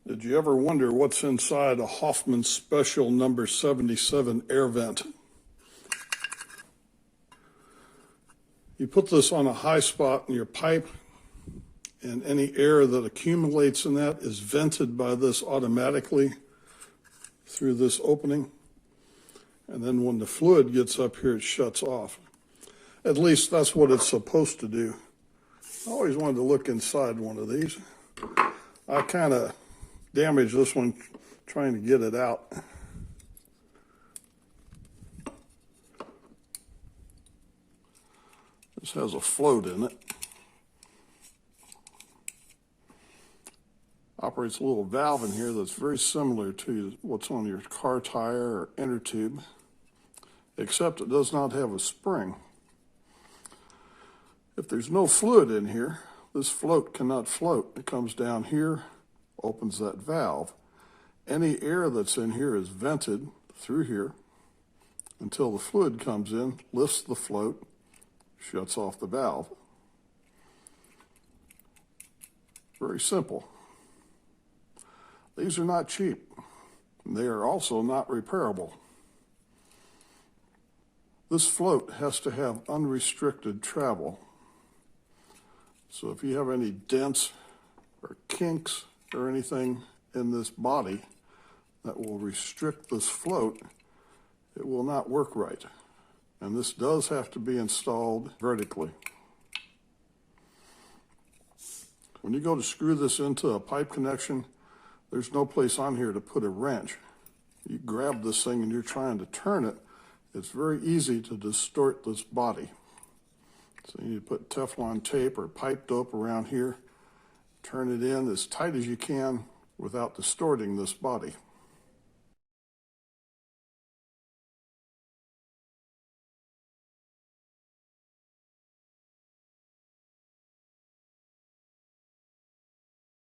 Did you ever wonder what's inside a Hoffman Special number 77 air vent? You put this on a high spot in your pipe, and any air that accumulates in that is vented by this automatically through this opening. And then when the fluid gets up here, it shuts off. At least that's what it's supposed to do. I always wanted to look inside one of these. I kind of damaged this one trying to get it out. This has a float in it. Operates a little valve in here that's very similar to what's on your car tire or inner tube, except it does not have a spring. If there's no fluid in here, this float cannot float. It comes down here, opens that valve. Any air that's in here is vented through here until the fluid comes in, lifts the float, shuts off the valve. Very simple. These are not cheap. They are also not repairable. This float has to have unrestricted travel. So if you have any dents or kinks or anything in this body that will restrict this float, it will not work right. And this does have to be installed vertically. When you go to screw this into a pipe connection, there's no place on here to put a wrench. You grab this thing and you're trying to turn it, it's very easy to distort this body. So you need to put Teflon tape or pipe dope around here, turn it in as tight as you can without distorting this body.